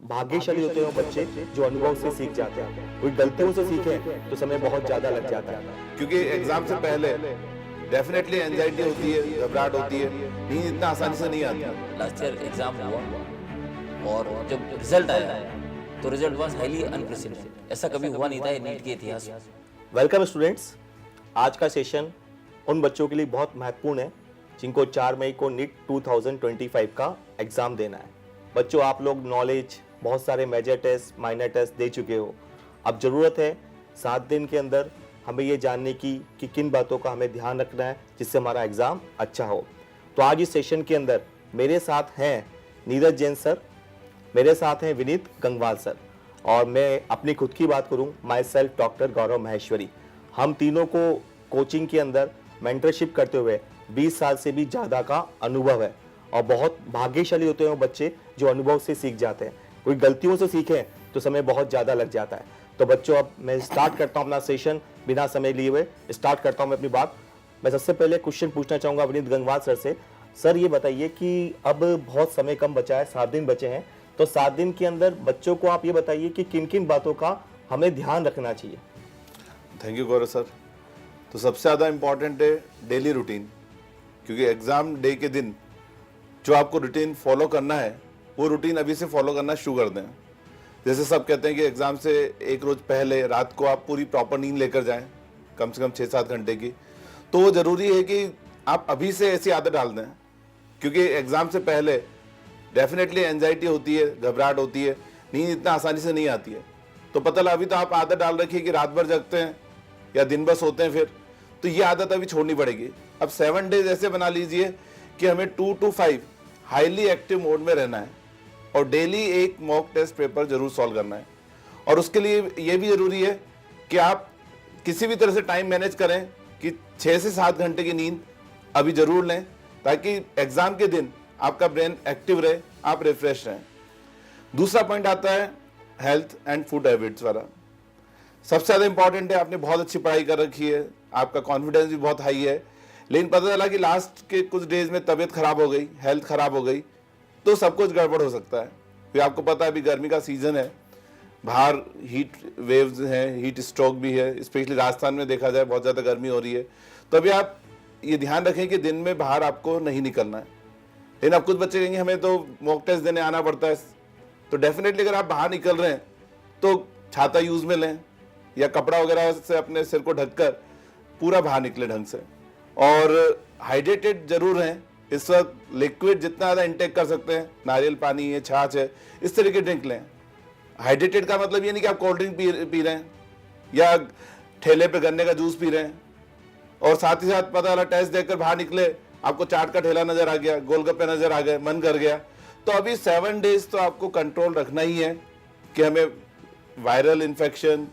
भाग्यशाली होते हैं वो बच्चे जो अनुभव से सीख जाते हैं। कोई गलतियों से सीखे तो समय बहुत ज्यादा लग जाता है। क्योंकि एग्जाम से पहले डेफिनेटली एंजाइटी होती है, घबराहट होती है, नींद इतना आसानी से नहीं आती। लास्ट ईयर एग्जाम हुआ और जब रिजल्ट आया तो रिजल्ट वाज हाईली अनप्रेसिडेंटेड। ऐसा कभी हुआ नहीं था नीट के इतिहास में। वेलकम स्टूडेंट्स, आज का सेशन उन बच्चों के लिए बहुत महत्वपूर्ण है जिनको 4 मई को नीट 2025 का एग्जाम देना है। बच्चों, आप लोग नॉलेज बहुत सारे मेजर टेस्ट, माइनर टेस्ट दे चुके हो। अब ज़रूरत है 7 दिन के अंदर हमें ये जानने की कि किन बातों का हमें ध्यान रखना है जिससे हमारा एग्ज़ाम अच्छा हो। तो आज इस सेशन के अंदर मेरे साथ हैं नीरज जैन सर, मेरे साथ हैं विनीत गंगवाल सर, और मैं अपनी खुद की बात करूं, माई सेल्फ डॉक्टर गौरव महेश्वरी। हम तीनों को कोचिंग के अंदर मेंटरशिप करते हुए 20 साल से भी ज़्यादा का अनुभव है और बहुत भाग्यशाली होते हैं वो बच्चे जो अनुभव से सीख जाते हैं। कोई गलतियों से सीखें तो समय बहुत ज़्यादा लग जाता है। तो बच्चों, अब मैं स्टार्ट करता हूँ अपना सेशन, बिना समय लिए हुए स्टार्ट करता हूँ मैं अपनी बात। मैं सबसे पहले क्वेश्चन पूछना चाहूँगा विनीत गंगवाल सर से। सर, ये बताइए कि अब बहुत समय कम बचा है, 7 दिन बचे हैं, तो 7 दिन के अंदर बच्चों को आप ये बताइए कि किन किन बातों का हमें ध्यान रखना चाहिए। Thank you Gaurav sir. तो सबसे ज़्यादा इम्पॉर्टेंट है डेली रूटीन, क्योंकि एग्ज़ाम डे के दिन जो आपको रूटीन फॉलो करना है वो रूटीन अभी से फॉलो करना शुरू कर दें। जैसे सब कहते हैं कि एग्ज़ाम से एक रोज़ पहले रात को आप पूरी प्रॉपर नींद लेकर जाएं, कम से कम 6-7 घंटे की। तो वो ज़रूरी है कि आप अभी से ऐसी आदत डाल दें, क्योंकि एग्ज़ाम से पहले डेफिनेटली एंजाइटी होती है, घबराहट होती है, नींद इतना आसानी से नहीं आती है। तो पता लगा अभी तो आप आदत डाल रखी है कि रात भर जगते हैं या दिन भर सोते हैं, फिर तो ये आदत अभी छोड़नी पड़ेगी। अब 7 डेज ऐसे बना लीजिए कि हमें 2 to 5 हाईली एक्टिव मोड में रहना है और डेली एक मॉक टेस्ट पेपर जरूर सॉल्व करना है। और उसके लिए ये भी ज़रूरी है कि आप किसी भी तरह से टाइम मैनेज करें कि 6 से 7 घंटे की नींद अभी ज़रूर लें, ताकि एग्ज़ाम के दिन आपका ब्रेन एक्टिव रहे, आप रिफ्रेश रहें। दूसरा पॉइंट आता है हेल्थ एंड फूड हैबिट्स वाला। सबसे ज़्यादा इंपॉर्टेंट है, आपने बहुत अच्छी पढ़ाई कर रखी है, आपका कॉन्फिडेंस भी बहुत हाई है, लेकिन पता चला कि लास्ट के कुछ डेज में तबीयत खराब हो गई, हेल्थ खराब हो गई, तो सब कुछ गड़बड़ हो सकता है। फिर आपको पता है अभी गर्मी का सीजन है, बाहर हीट वेव्स हैं, हीट स्ट्रोक भी है, स्पेशली राजस्थान में देखा जाए बहुत ज़्यादा गर्मी हो रही है। तो अभी आप ये ध्यान रखें कि दिन में बाहर आपको नहीं निकलना है। लेकिन अब कुछ बच्चे कहेंगे हमें तो मॉक टेस्ट देने आना पड़ता है, तो डेफिनेटली अगर आप बाहर निकल रहे हैं तो छाता यूज़ में लें या कपड़ा वगैरह से अपने सिर को ढककर पूरा बाहर निकले ढंग से। और हाइड्रेटेड जरूर हैं, इस वक्त लिक्विड जितना ज़्यादा इंटेक कर सकते हैं, नारियल पानी है, छाछ है, इस तरह के ड्रिंक लें। हाइड्रेटेड का मतलब ये नहीं कि आप कोल्ड ड्रिंक पी रहे हैं या ठेले पे गन्ने का जूस पी रहे हैं और साथ ही साथ पता चला टेस्ट देकर बाहर निकले आपको चाट का ठेला नजर आ गया, गोलगप्पे नजर आ गए, मन कर गया। तो अभी 7 डेज तो आपको कंट्रोल रखना ही है कि हमें वायरल इन्फेक्शन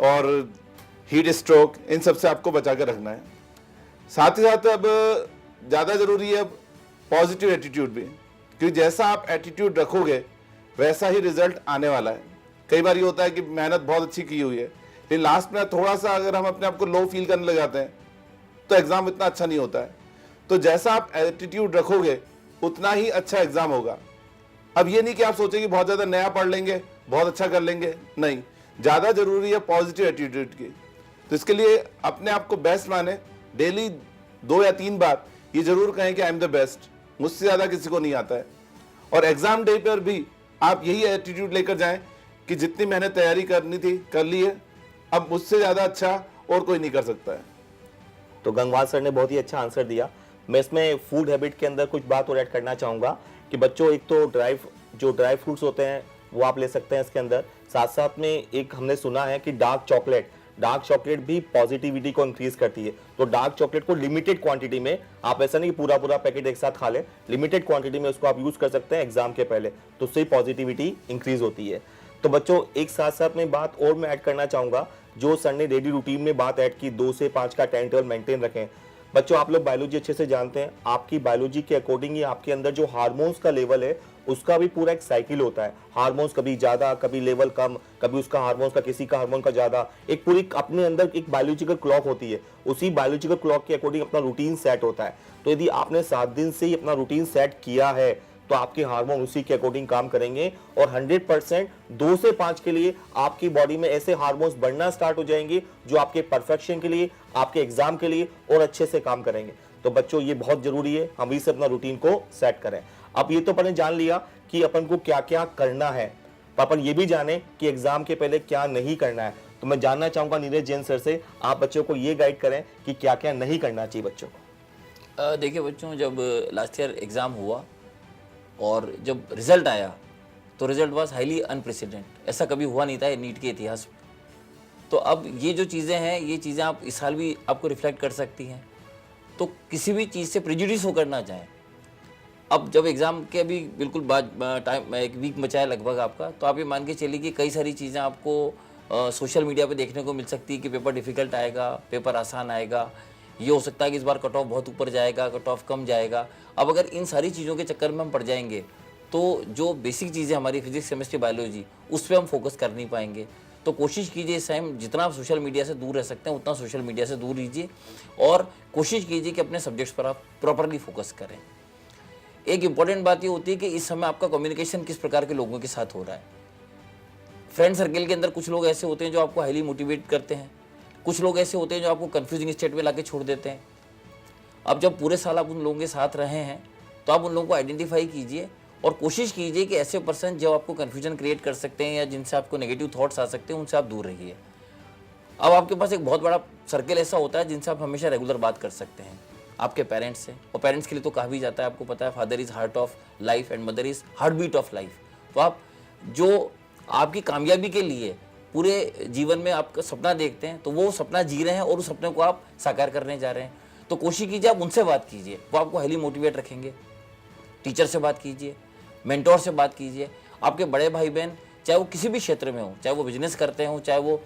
और हीट स्ट्रोक इन सब से आपको बचा कर रखना है। साथ ही साथ अब ज़्यादा ज़रूरी है अब पॉजिटिव एटीट्यूड भी, क्योंकि जैसा आप एटीट्यूड रखोगे वैसा ही रिजल्ट आने वाला है। कई बार ये होता है कि मेहनत बहुत अच्छी की हुई है, लेकिन लास्ट में थोड़ा सा अगर हम अपने आप को लो फील करने लग जाते हैं तो एग्ज़ाम इतना अच्छा नहीं होता है। तो जैसा आप एटीट्यूड रखोगे उतना ही अच्छा एग्ज़ाम होगा। अब ये नहीं कि आप सोचें कि बहुत ज़्यादा नया पढ़ लेंगे, बहुत अच्छा कर लेंगे, नहीं, ज़्यादा ज़रूरी है पॉजिटिव एटीट्यूड की। तो इसके लिए अपने आप को बेस्ट माने, डेली 2 या 3 बार ये जरूर कहें कि आई एम द बेस्ट, मुझसे ज़्यादा किसी को नहीं आता है। और एग्ज़ाम डे पर भी आप यही एटीट्यूड लेकर जाएं कि जितनी मैंने तैयारी करनी थी कर ली है, अब मुझसे ज़्यादा अच्छा और कोई नहीं कर सकता है। तो गंगवाल सर ने बहुत ही अच्छा आंसर दिया। मैं इसमें फूड हैबिट के अंदर कुछ बात और ऐड करना चाहूँगा कि बच्चों, एक तो ड्राई फ्रूट्स होते हैं वो आप ले सकते हैं इसके अंदर। साथ साथ में एक हमने सुना है कि डार्क चॉकलेट भी पॉजिटिविटी को इंक्रीज करती है। तो डार्क चॉकलेट को लिमिटेड क्वांटिटी में, आप ऐसा नहीं कि पूरा पैकेट एक साथ खा लें, लिमिटेड क्वांटिटी में उसको आप यूज कर सकते हैं एग्जाम के पहले, तो उससे पॉजिटिविटी इंक्रीज होती है। तो बच्चों, एक साथ साथ में बात और मैं ऐड करना चाहूंगा, जो सर ने डेली रूटीन में बात ऐड की, 2 से 5 का टाइम टेबल मेंटेन रखें। बच्चों, आप लोग बायोलॉजी अच्छे से जानते हैं, आपकी बायोलॉजी के अकॉर्डिंग ही आपके अंदर जो हार्मोन्स का लेवल है उसका भी पूरा एक साइकिल होता है। हार्मोन्स कभी ज्यादा, कभी लेवल कम, कभी उसका हार्मोन्स का, किसी का हार्मोन का ज्यादा, एक पूरी अपने अंदर एक बायोलॉजिकल क्लॉक होती है। उसी बायोलॉजिकल क्लॉक के अकॉर्डिंग अपना रूटीन सेट होता है। तो यदि आपने 7 दिन से ही अपना रूटीन सेट किया है तो आपके हार्मोन उसी के अकॉर्डिंग काम करेंगे और 100% 2 से 5 के लिए आपकी बॉडी में ऐसे हार्मोन्स बढ़ना स्टार्ट हो जाएंगे जो आपके परफेक्शन के लिए, आपके एग्जाम के लिए और अच्छे से काम करेंगे। तो बच्चों ये बहुत जरूरी है हम इस अपना रूटीन को सेट करें। अब ये तो अपन ने जान लिया कि अपन को क्या क्या करना है, पर अपन ये भी जाने कि एग्जाम के पहले क्या नहीं करना है। तो मैं जानना चाहूंगा नीरज जैन सर से, आप बच्चों को ये गाइड करें कि क्या क्या नहीं करना चाहिए बच्चों को। देखिए बच्चों, जब लास्ट ईयर एग्ज़ाम हुआ और जब रिजल्ट आया तो रिजल्ट वाज हाईली अनप्रेसिडेंट, ऐसा कभी हुआ नहीं था नीट के इतिहास में। तो अब ये जो चीज़ें हैं, ये चीज़ें आप इस साल भी आपको रिफ्लेक्ट कर सकती हैं। तो किसी भी चीज़ से प्रेजुडिस होकर ना जाएं। अब जब एग्ज़ाम के अभी बिल्कुल बाद टाइम, एक वीक बचा है लगभग आपका, तो आप ये मान के चलिए कि कई सारी चीज़ें आपको सोशल मीडिया पे देखने को मिल सकती है कि पेपर डिफ़िकल्ट आएगा, पेपर आसान आएगा, ये हो सकता है कि इस बार कट ऑफ बहुत ऊपर जाएगा, कट ऑफ कम जाएगा। अब अगर इन सारी चीज़ों के चक्कर में हम पड़ जाएंगे तो जो बेसिक चीज़ें हमारी फिजिक्स, केमिस्ट्री, बायोलॉजी, उस पर हम फोकस कर नहीं पाएंगे। तो कोशिश कीजिए इस टाइम जितना आप सोशल मीडिया से दूर रह सकते हैं उतना सोशल मीडिया से दूर रहिए और कोशिश कीजिए कि अपने सब्जेक्ट्स पर आप प्रॉपरली फोकस करें। एक इम्पॉर्टेंट बात ये होती है कि इस समय आपका कम्युनिकेशन किस प्रकार के लोगों के साथ हो रहा है। फ्रेंड सर्कल के अंदर कुछ लोग ऐसे होते हैं जो आपको हाईली मोटिवेट करते हैं, कुछ लोग ऐसे होते हैं जो आपको कंफ्यूजिंग स्टेट में लाके छोड़ देते हैं। अब जब पूरे साल आप उन लोगों के साथ रहे हैं तो आप उन लोगों को आइडेंटिफाई कीजिए और कोशिश कीजिए कि ऐसे पर्सन जो आपको कन्फ्यूजन क्रिएट कर सकते हैं या जिनसे आपको नेगेटिव थॉट्स आ सकते हैं उनसे आप दूर रहिए। अब आपके पास एक बहुत बड़ा सर्कल ऐसा होता है जिनसे आप हमेशा रेगुलर बात कर सकते हैं, आपके पेरेंट्स से। और पेरेंट्स के लिए तो कहा भी जाता है, आपको पता है, father is heart of life and mother is heartbeat of life. तो आप जो आपकी कामयाबी के लिए पूरे जीवन में आपका सपना देखते हैं तो वो सपना जी रहे हैं और उस सपने को आप साकार करने जा रहे हैं। तो कोशिश कीजिए आप उनसे बात कीजिए, वो आपको हाईली मोटिवेट रखेंगे। टीचर से बात कीजिए, मेंटोर से बात कीजिए, आपके बड़े भाई बहन चाहे वो किसी भी क्षेत्र में हो, चाहे वो बिजनेस करते हों, चाहे वो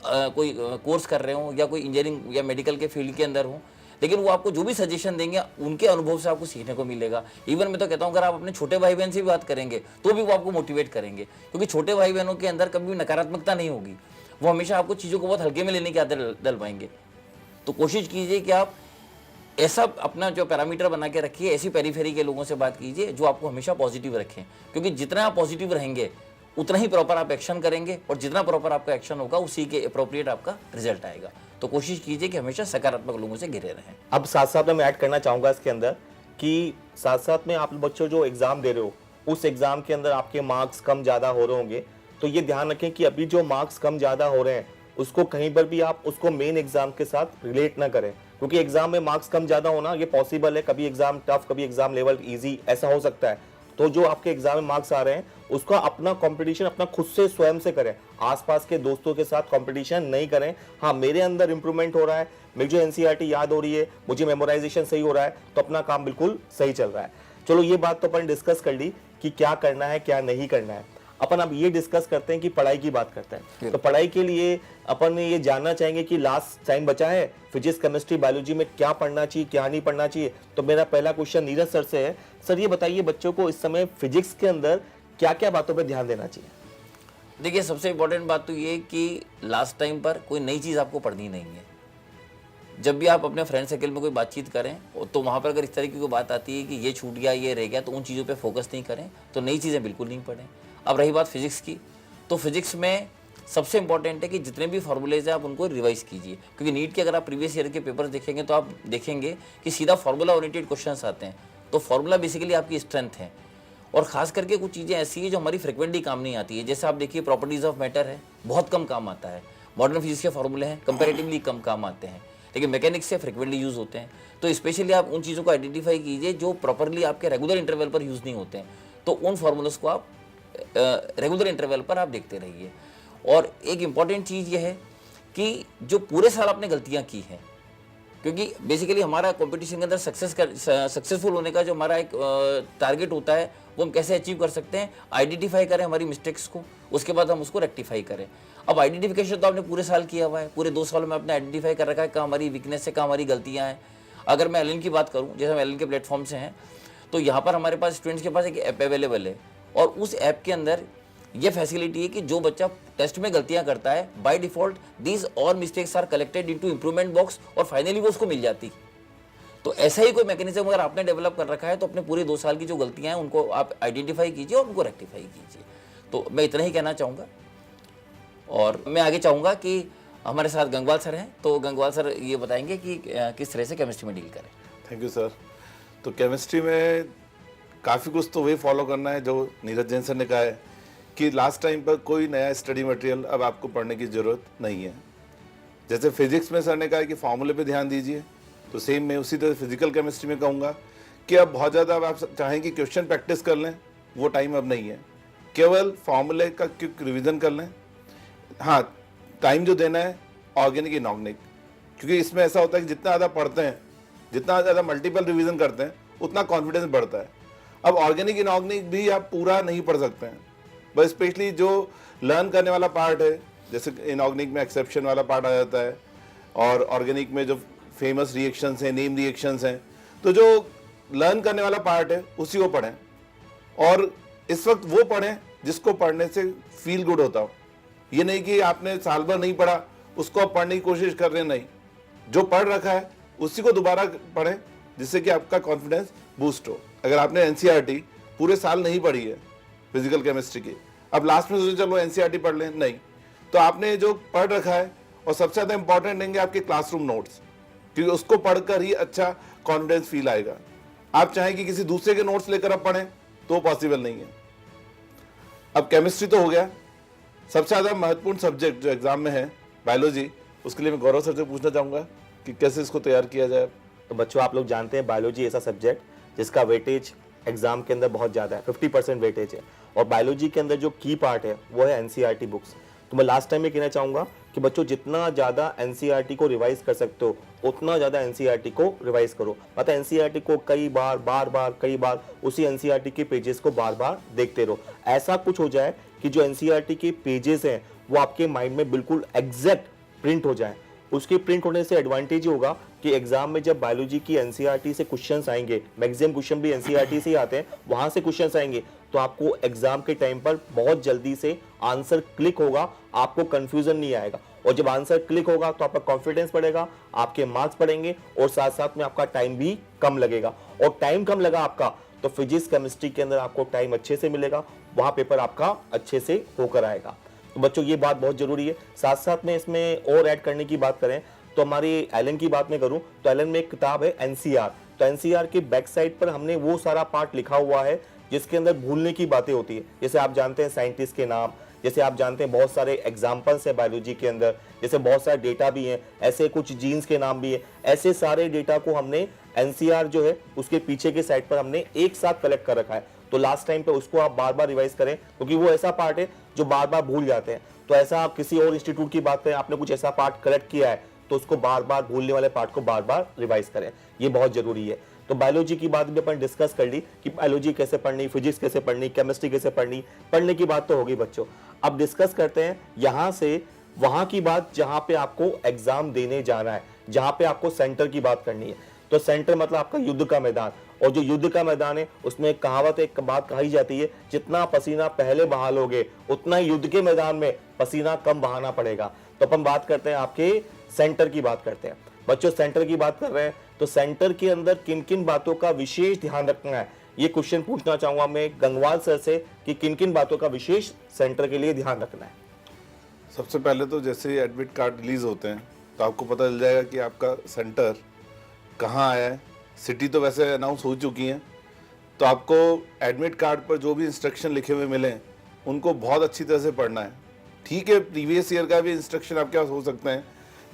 कोई कोर्स कर रहे हों या कोई इंजीनियरिंग या मेडिकल के फील्ड के अंदर हों, लेकिन वो आपको जो भी सजेशन देंगे उनके अनुभव से आपको सीखने को मिलेगा। इवन मैं तो कहता हूँ अगर आप अपने छोटे भाई बहन से भी बात करेंगे तो भी वो आपको मोटिवेट करेंगे, क्योंकि छोटे भाई बहनों के अंदर कभी भी नकारात्मकता नहीं होगी, वो हमेशा आपको चीज़ों को बहुत हल्के में लेने की आदत डल पाएंगे। तो कोशिश कीजिए कि आप ऐसा अपना जो पैरामीटर बना के रखिए, ऐसी पेरीफेरी के लोगों से बात कीजिए जो आपको हमेशा पॉजिटिव रखें, क्योंकि जितना आप पॉजिटिव रहेंगे उतना ही प्रॉपर आप एक्शन करेंगे और जितना प्रॉपर आपका एक्शन होगा उसी के अप्रोप्रिएट आपका रिजल्ट आएगा। तो कोशिश कीजिए कि हमेशा सकारात्मक लोगों से घिरे रहें। अब साथ साथ में मैं ऐड करना चाहूंगा इसके अंदर कि साथ साथ में आप बच्चों जो एग्जाम दे रहे हो उस एग्जाम के अंदर आपके मार्क्स कम ज़्यादा हो रहे होंगे, तो ये ध्यान रखें कि अभी जो मार्क्स कम ज़्यादा हो रहे हैं उसको कहीं पर भी आप उसको मेन एग्जाम के साथ रिलेट ना करें, क्योंकि एग्जाम में मार्क्स कम ज़्यादा होना ये पॉसिबल है, कभी एग्जाम टफ, कभी एग्जाम लेवल ईजी, ऐसा हो सकता है। तो जो आपके एग्जाम में मार्क्स आ रहे हैं उसका अपना कंपटीशन अपना खुद से स्वयं से करें, आसपास के दोस्तों के साथ कंपटीशन नहीं करें। हाँ, मेरे अंदर इंप्रूवमेंट हो रहा है, मुझे एनसीईआरटी याद हो रही है, मुझे मेमोराइजेशन सही हो रहा है, तो अपना काम बिल्कुल सही चल रहा है। चलो ये बात तो अपन डिस्कस कर ली कि क्या करना है क्या नहीं करना है। अपन अब ये डिस्कस करते हैं कि पढ़ाई की बात करते हैं। तो पढ़ाई के लिए अपन ये जानना चाहेंगे कि लास्ट टाइम बचा है फिजिक्स, केमिस्ट्री, बायोलॉजी में क्या पढ़ना चाहिए क्या नहीं पढ़ना चाहिए। तो मेरा पहला क्वेश्चन नीरज सर से है। सर ये बताइए बच्चों को इस समय फिजिक्स के अंदर क्या क्या बातों पर ध्यान देना चाहिए? देखिए सबसे इंपॉर्टेंट बात तो ये कि लास्ट टाइम पर कोई नई चीज़ आपको पढ़नी नहीं है। जब भी आप अपने फ्रेंड सर्कल में कोई बातचीत करें तो वहाँ पर अगर इस तरीके की बात आती है कि ये छूट गया ये रह गया, तो उन चीज़ों पे फोकस नहीं करें, तो नई चीज़ें बिल्कुल नहीं पढ़ें। अब रही बात फिजिक्स की, तो फिजिक्स में सबसे इंपॉर्टेंट है कि जितने भी फॉर्मूलेज हैं आप उनको रिवाइज कीजिए, क्योंकि नीट के अगर आप प्रीवियस ईयर के पेपर देखेंगे तो आप देखेंगे कि सीधा फार्मूला ओरिएंटेड क्वेश्चंस आते हैं। तो फार्मूला बेसिकली आपकी स्ट्रेंथ है, और खास करके कुछ चीज़ें ऐसी है जो हमारी फ्रिक्वेंटली काम नहीं आती है। जैसे आप देखिए प्रॉपर्टीज ऑफ मैटर है, बहुत कम काम आता है। मॉडर्न फिजिक्स के फॉर्मूले हैं, कंपेरेटिवली कम काम आते हैं, लेकिन मैकेनिक्स से फ्रिक्वेंटली यूज़ होते हैं। तो स्पेशली आप उन चीज़ों को आइडेंटिफाई कीजिए जो प्रॉपरली आपके रेगुलर इंटरवल पर यूज़ नहीं होते हैं, तो उन फार्मूलाज को आप रेगुलर इंटरवल पर आप देखते रहिए। और एक इम्पॉर्टेंट चीज़ यह है कि जो पूरे साल आपने गलतियाँ की हैं, क्योंकि बेसिकली हमारा कंपटीशन के अंदर सक्सेसफुल होने का जो हमारा एक टारगेट होता है वो हम कैसे अचीव कर सकते हैं, आइडेंटिफाई करें हमारी मिस्टेक्स को, उसके बाद हम उसको रेक्टिफाई करें। अब आइडेंटिफिकेशन तो आपने पूरे साल किया हुआ है, पूरे 2 सालों में आपने आइडेंटिफाई कर रखा है कहाँ हमारी वीकनेस है, कहाँ हमारी गलतियाँ हैं। अगर मैं एलन की बात करूँ, जैसे हम एलन के प्लेटफॉर्म से हैं, तो यहाँ पर हमारे पास स्टूडेंट्स के पास एक ऐप अवेलेबल है, और उस ऐप के अंदर ये फैसिलिटी है कि जो बच्चा टेस्ट में गलतियां करता है बाय डिफॉल्ट दीज और mistakes are collected into improvement box, और फाइनली वो उसको मिल जाती। तो ऐसा ही कोई मैकेनिज्म अगर आपने डेवलप कर रखा है तो अपने पूरे 2 साल की जो गलतियां हैं उनको आप आइडेंटिफाई कीजिए और उनको रेक्टिफाई कीजिए। तो मैं इतना ही कहना चाहूँगा और मैं आगे चाहूँगा कि हमारे साथ गंगवाल सर हैं, तो गंगवाल सर ये बताएंगे कि किस तरह से केमिस्ट्री में डील करें। Thank you sir. तो केमिस्ट्री में काफ़ी कुछ तो वही फॉलो करना है जो नीरज जैन सर ने कहा है कि लास्ट टाइम पर कोई नया स्टडी मटेरियल अब आपको पढ़ने की ज़रूरत नहीं है। जैसे फिजिक्स में सर ने कहा कि फॉर्मूले पे ध्यान दीजिए, तो सेम मैं उसी तरह फिजिकल केमिस्ट्री में कहूँगा कि अब बहुत ज़्यादा अब आप चाहें कि क्वेश्चन प्रैक्टिस कर लें, वो टाइम अब नहीं है। केवल फॉर्मूले का क्विक रिविज़न कर लें। हाँ, टाइम जो देना है ऑर्गेनिक इनऑर्गेनिक, क्योंकि इसमें ऐसा होता है कि जितना ज़्यादा पढ़ते हैं, जितना ज़्यादा मल्टीपल रिवीजन करते हैं, उतना कॉन्फिडेंस बढ़ता है। अब ऑर्गेनिक इनऑर्गेनिक भी आप पूरा नहीं पढ़ सकते हैं, बस स्पेशली जो लर्न करने वाला पार्ट है, जैसे इनऑर्गेनिक में एक्सेप्शन वाला पार्ट आ जाता है और ऑर्गेनिक में जो फेमस रिएक्शंस हैं, नेम रिएक्शंस हैं, तो जो लर्न करने वाला पार्ट है उसी को पढ़ें और इस वक्त वो पढ़ें जिसको पढ़ने से फील गुड होता हो। ये नहीं कि आपने साल भर नहीं पढ़ा उसको आप पढ़ने की कोशिश कर रहे हैं, नहीं, जो पढ़ रखा है उसी को दोबारा पढ़ें जिससे कि आपका कॉन्फिडेंस बूस्ट हो। अगर आपने एनसीईआरटी पूरे साल नहीं पढ़ी है फिजिकल केमिस्ट्री की, अब लास्ट में सोचे चलो एनसीईआरटी पढ़ लें, नहीं, तो आपने जो पढ़ रखा है और सबसे ज़्यादा इंपॉर्टेंट देंगे आपके क्लासरूम नोट्स, क्योंकि उसको पढ़कर ही अच्छा कॉन्फिडेंस फील आएगा। आप चाहें कि किसी दूसरे के नोट्स लेकर आप पढ़ें तो पॉसिबल नहीं है। अब केमिस्ट्री तो हो गया, सबसे ज़्यादा महत्वपूर्ण सब्जेक्ट जो एग्जाम में है बायोलॉजी, उसके लिए मैं गौरव सर से पूछना चाहूँगा कि कैसे इसको तैयार किया जाए। तो बच्चों, आप लोग जानते हैं बायोलॉजी ऐसा सब्जेक्ट जिसका वेटेज एग्जाम के अंदर बहुत ज़्यादा है, 50% वेटेज है। और बायोलॉजी के अंदर जो की पार्ट है वो है एनसीईआरटी बुक्स। तो मैं लास्ट टाइम में कहना चाहूँगा कि बच्चों जितना ज़्यादा एनसीईआरटी को रिवाइज कर सकते हो उतना ज़्यादा एनसीईआरटी को रिवाइज करो। मतलब एनसीईआरटी को कई बार उसी एनसीईआरटी के पेजेस को बार बार देखते रहो। ऐसा कुछ हो जाए कि जो एनसीईआरटी के पेजेस हैं वो आपके माइंड में बिल्कुल एग्जैक्ट प्रिंट हो जाए। उसके प्रिंट होने से एडवांटेज ये होगा कि एग्जाम में जब बायोलॉजी की एनसीईआरटी से क्वेश्चंस आएंगे, मैक्सिमम क्वेश्चन भी एनसीईआरटी से ही आते हैं, वहां से क्वेश्चंस आएंगे, तो आपको एग्जाम के टाइम पर बहुत जल्दी से आंसर क्लिक होगा, आपको कंफ्यूजन नहीं आएगा। और जब आंसर क्लिक होगा तो आपका कॉन्फिडेंस बढ़ेगा, आपके मार्क्स बढ़ेंगे और साथ साथ में आपका टाइम भी कम लगेगा। और टाइम कम लगा आपका तो फिजिक्स केमिस्ट्री के अंदर आपको टाइम अच्छे से मिलेगा, वहां पेपर आपका अच्छे से होकर आएगा। तो बच्चों ये बात बहुत जरूरी है। साथ साथ में इसमें और ऐड करने की बात करें तो हमारी एलन की बात में करूं तो एलन में एक किताब है एनसीआर। तो एनसीआर के बैक साइड पर हमने वो सारा पार्ट लिखा हुआ है जिसके अंदर भूलने की बातें होती है। जैसे आप जानते हैं साइंटिस्ट के नाम, जैसे आप जानते हैं बहुत सारे एग्जाम्पल्स हैं बायोलॉजी के अंदर, जैसे बहुत सारे डेटा भी हैं, ऐसे कुछ जीन्स के नाम भी है। ऐसे सारे डेटा को हमने एनसीआर जो है उसके पीछे के साइड पर हमने एक साथ कलेक्ट कर रखा है। तो लास्ट टाइम पे उसको आप बार बार रिवाइज करें क्योंकि वो ऐसा पार्ट है जो बार बार भूल जाते हैं। तो ऐसा आप किसी और इंस्टीट्यूट की बात करें, आपने कुछ ऐसा पार्ट कलेक्ट किया है तो उसको बार बार भूलने वाले पार्ट को बार बार रिवाइज करें, ये बहुत जरूरी है। तो बायोलॉजी की बात भी अपन डिस्कस कर ली कि बायोलॉजी कैसे पढ़नी, फिजिक्स कैसे पढ़नी, केमिस्ट्री कैसे पढ़नी, पढ़ने की बात तो होगी बच्चों। अब डिस्कस करते हैं यहाँ से वहां की बात जहां पे आपको एग्जाम देने जाना है, जहां पे आपको सेंटर की बात करनी है। तो सेंटर मतलब आपका युद्ध का मैदान, और जो युद्ध का मैदान है उसमें एक कहावत, एक बात कही जाती है, जितना पसीना पहले बहा लोगे उतना ही युद्ध के मैदान में पसीना कम बहाना पड़ेगा। तो अपन बात करते हैं आपके सेंटर की बात करते हैं। बच्चों सेंटर की बात कर रहे हैं तो सेंटर के अंदर किन किन बातों का विशेष ध्यान रखना है, ये क्वेश्चन पूछना चाहूंगा मैं गंगवाल सर से कि किन किन बातों का विशेष सेंटर के लिए ध्यान रखना है। सबसे पहले तो जैसे एडमिट कार्ड रिलीज होते हैं तो आपको पता चल जाएगा कि आपका सेंटर कहाँ आया है। सिटी तो वैसे अनाउंस हो चुकी हैं, तो आपको एडमिट कार्ड पर जो भी इंस्ट्रक्शन लिखे हुए मिले उनको बहुत अच्छी तरह से पढ़ना है। ठीक है, प्रीवियस ईयर का भी इंस्ट्रक्शन आपके पास हो सकते हैं,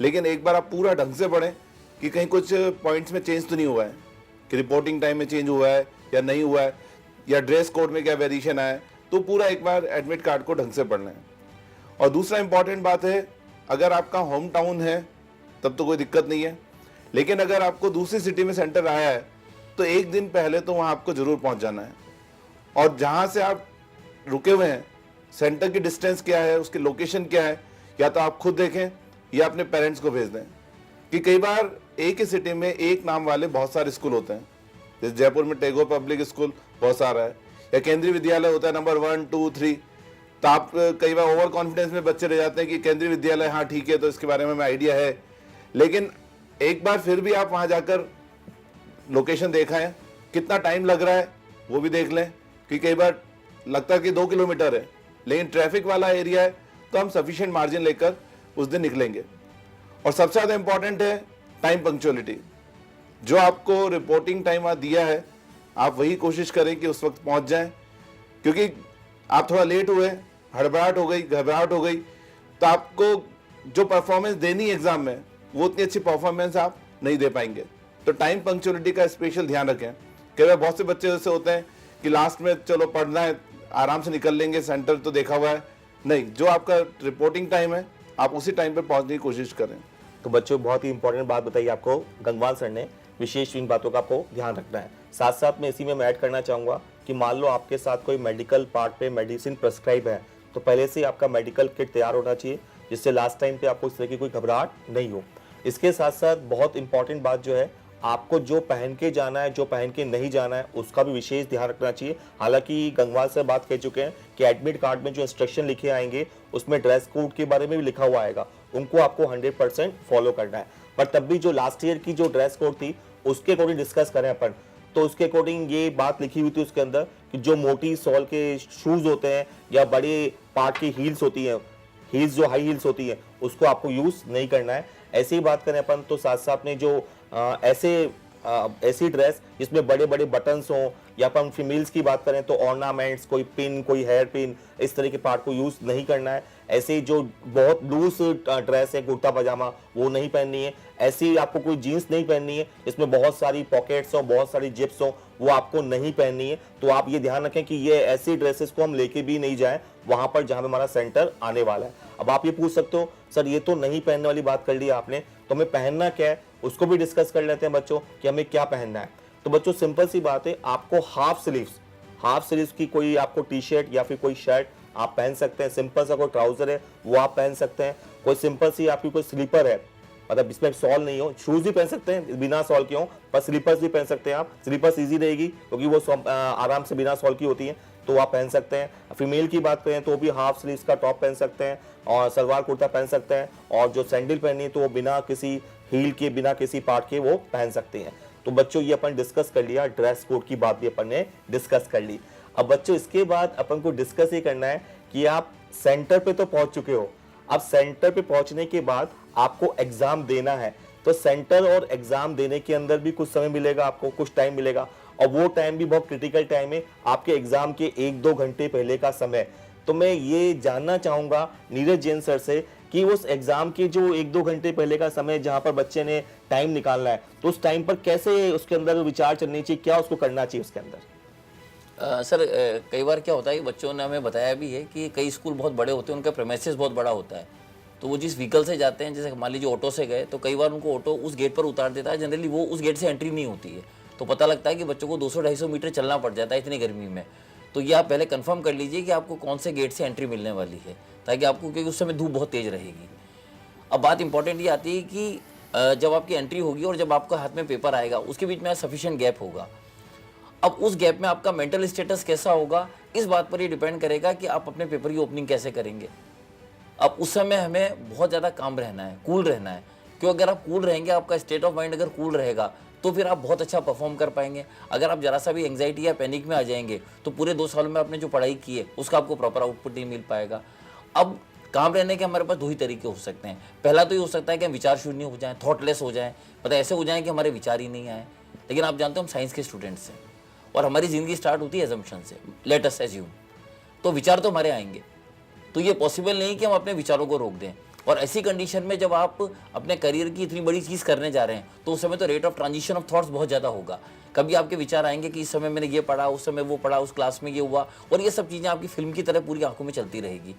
लेकिन एक बार आप पूरा ढंग से पढ़ें कि कहीं कुछ पॉइंट्स में चेंज तो नहीं हुआ है, कि रिपोर्टिंग टाइम में चेंज हुआ है या नहीं हुआ है, या ड्रेस कोड में क्या वेरिएशन आया है। तो पूरा एक बार एडमिट कार्ड को ढंग से पढ़ना है। और दूसरा इंपॉर्टेंट बात है, अगर आपका होम टाउन है तब तो कोई दिक्कत नहीं है, लेकिन अगर आपको दूसरी सिटी में सेंटर आया है तो एक दिन पहले तो वहाँ आपको ज़रूर पहुँच जाना है। और जहाँ से आप रुके हुए हैं सेंटर की डिस्टेंस क्या है, उसकी लोकेशन क्या है, या तो आप खुद देखें या अपने पेरेंट्स को भेज दें। कि कई बार एक ही सिटी में एक नाम वाले बहुत सारे स्कूल होते हैं, जैसे जयपुर में टैगोर पब्लिक स्कूल बहुत सारा है, या केंद्रीय विद्यालय होता है नंबर 1, 2, 3। तो आप कई बार ओवर कॉन्फिडेंस में बच्चे रह जाते हैं कि केंद्रीय विद्यालय हाँ ठीक है तो इसके बारे में हमें आइडिया है, लेकिन एक बार फिर भी आप वहाँ जाकर लोकेशन देखा है, कितना टाइम लग रहा है वो भी देख लें, कि कई बार लगता है कि 2 किलोमीटर है लेकिन ट्रैफिक वाला एरिया है, तो हम सफिशिएंट मार्जिन लेकर उस दिन निकलेंगे। और सबसे ज़्यादा इंपॉर्टेंट है टाइम पंक्चुअलिटी। जो आपको रिपोर्टिंग टाइम दिया है आप वही कोशिश करें कि उस वक्त पहुंच जाएं, क्योंकि आप थोड़ा लेट हुए, हड़बड़ाहट हो गई, घबराहट हो गई, तो आपको जो परफॉर्मेंस देनी एग्जाम में वो उतनी अच्छी परफॉर्मेंस आप नहीं दे पाएंगे। तो टाइम पंक्चुअलिटी का स्पेशल ध्यान रखें। कई बार बहुत से बच्चे ऐसे होते हैं कि लास्ट में चलो पढ़ना है, आराम से निकल लेंगे, सेंटर तो देखा हुआ है, नहीं, जो आपका रिपोर्टिंग टाइम है आप उसी टाइम पर पहुंचने की कोशिश करें। तो बच्चों बहुत ही इंपॉर्टेंट बात बताई आपको गंगवार सर ने, विशेष इन बातों का आपको ध्यान रखना है। साथ साथ में इसी में मैं ऐड करना चाहूँगा कि मान लो आपके साथ कोई मेडिकल पार्ट पे मेडिसिन प्रेस्क्राइब है, तो पहले से आपका मेडिकल किट तैयार होना चाहिए, जिससे लास्ट टाइम पे आपको इस तरह की कोई घबराहट नहीं हो। इसके साथ साथ बहुत इंपॉर्टेंट बात जो है, आपको जो पहन के जाना है, जो पहन के नहीं जाना है, उसका भी विशेष ध्यान रखना चाहिए। हालांकि गंगवार से बात कह चुके हैं कि एडमिट कार्ड में जो इंस्ट्रक्शन लिखे आएंगे उसमें ड्रेस कोड के बारे में भी लिखा हुआ आएगा, उनको आपको 100% फॉलो करना है। पर तब भी जो लास्ट ईयर की जो ड्रेस कोड थी उसके अकॉर्डिंग डिस्कस करें अपन, तो उसके अकॉर्डिंग ये बात लिखी हुई थी उसके अंदर कि जो मोटी सॉल के शूज होते हैं या बड़े पार्ट की हील्स होती हैं, हील्स जो हाई हील्स होती है, उसको आपको यूज नहीं करना है। ऐसी ही बात करें अपन तो साथ साथ में जो ऐसी ड्रेस जिसमें बड़े बड़े बटन्स हों, या अपन फीमेल्स की बात करें तो ऑर्नामेंट्स, कोई पिन, कोई हेयर पिन, इस तरह के पार्ट को यूज नहीं करना है। ऐसे जो बहुत लूज ड्रेस है, कुर्ता पजामा, वो नहीं पहननी है। ऐसी आपको कोई जीन्स नहीं पहननी है इसमें बहुत सारी पॉकेट्स हो, बहुत सारी जिप्स हो, वो आपको नहीं पहननी है। तो आप ये ध्यान रखें कि ये ऐसी ड्रेसेस को हम लेके भी नहीं जाएं वहां पर जहां पे हमारा सेंटर आने वाला है। अब आप ये पूछ सकते हो सर ये तो नहीं पहनने वाली बात कर ली आपने, तो हमें पहनना क्या है उसको भी डिस्कस कर लेते हैं बच्चों कि हमें क्या पहनना है। तो बच्चों सिंपल सी बात है, आपको हाफ स्लीव्स की कोई आपको टी शर्ट या फिर कोई शर्ट आप पहन सकते हैं। सिंपल सा कोई ट्राउजर है वो आप पहन सकते हैं। कोई सिंपल सी आपकी कोई स्लीपर है, मतलब इसमें सॉल नहीं हो, शूज भी पहन सकते हैं बिना सॉल के हो, पर स्लीपर्स भी पहन सकते हैं आप। स्लीपर्स इजी रहेगी क्योंकि वो आराम से बिना सॉल की होती है, तो आप पहन सकते हैं। फीमेल की बात करें तो भी हाफ स्लीव्स का टॉप पहन सकते हैं और सलवार कुर्ता पहन सकते हैं, और जो सैंडल पहनी है तो वो बिना किसी हील के, बिना किसी पार्ट के वो पहन सकते हैं। तो बच्चों ये अपन डिस्कस कर लिया, ड्रेस कोड की बात भी अपन ने डिस्कस कर ली। अब बच्चों इसके बाद अपन को डिस्कस ये करना है कि आप सेंटर पे तो पहुंच चुके हो, अब सेंटर पे पहुंचने के बाद आपको एग्जाम देना है। तो सेंटर और एग्जाम देने के अंदर भी कुछ समय मिलेगा, आपको कुछ टाइम मिलेगा, और वो टाइम भी बहुत क्रिटिकल टाइम है, आपके एग्जाम के 1-2 घंटे पहले का समय। तो मैं ये जानना चाहूंगा नीरज जैन सर से कि उस एग्जाम के जो 1-2 घंटे पहले का समय जहां पर बच्चे ने टाइम निकालना है, तो उस टाइम पर कैसे उसके अंदर विचार चलनी चाहिए, क्या उसको करना चाहिए उसके अंदर? सर कई बार क्या होता है कि बच्चों ने हमें बताया भी है कि कई स्कूल बहुत बड़े होते हैं, उनका प्रेमिसेस बहुत बड़ा होता है, तो वो जिस व्हीकल से जाते हैं, जैसे मान लीजिए ऑटो से गए, तो कई बार उनको ऑटो उस गेट पर उतार देता है, जनरली वो उस गेट से एंट्री नहीं होती है, तो पता लगता है कि बच्चों को 200-250 मीटर चलना पड़ जाता है इतनी गर्मी में। तो ये आप पहले कंफर्म कर लीजिए कि आपको कौन से गेट से एंट्री मिलने वाली है, ताकि आपको, क्योंकि उस समय धूप बहुत तेज़ रहेगी। अब बात इंपॉर्टेंट ये आती है कि जब आपकी एंट्री होगी और जब आपका हाथ में पेपर आएगा, उसके बीच में सफिशिएंट गैप होगा। अब उस गैप में आपका मेंटल स्टेटस कैसा होगा, इस बात पर ये डिपेंड करेगा कि आप अपने पेपर की ओपनिंग कैसे करेंगे। अब उस समय हमें बहुत ज़्यादा काम रहना है, कूल रहना है, क्योंकि अगर आप कूल रहेंगे, आपका स्टेट ऑफ माइंड अगर कूल रहेगा, तो फिर आप बहुत अच्छा परफॉर्म कर पाएंगे। अगर आप जरा सा भी एंग्जाइटी या पैनिक में आ जाएंगे, तो पूरे 2 सालों में आपने जो पढ़ाई की है उसका आपको प्रॉपर आउटपुट नहीं मिल पाएगा। अब काम रहने के हमारे पास 2 ही तरीके हो सकते हैं। पहला तो ये हो सकता है कि हम विचार शून्य हो जाएं, थॉटलेस हो जाएं, मतलब ऐसे हो जाएं कि हमारे विचार ही नहीं आए। लेकिन आप जानते हो हम साइंस के स्टूडेंट्स हैं और हमारी ज़िंदगी स्टार्ट होती है एजम्पशन से, लेट अस एज्यूम, तो विचार तो हमारे आएंगे। तो ये पॉसिबल नहीं कि हम अपने विचारों को रोक दें। और ऐसी कंडीशन में जब आप अपने करियर की इतनी बड़ी चीज़ करने जा रहे हैं, तो उस समय तो rate of transition of thoughts बहुत ज़्यादा होगा। कभी आपके विचार आएंगे कि इस समय मैंने ये पढ़ा, उस समय वो पढ़ा, उस क्लास में ये हुआ, और ये सब चीज़ें आपकी फिल्म की तरह पूरी आंखों में चलती रहेगी।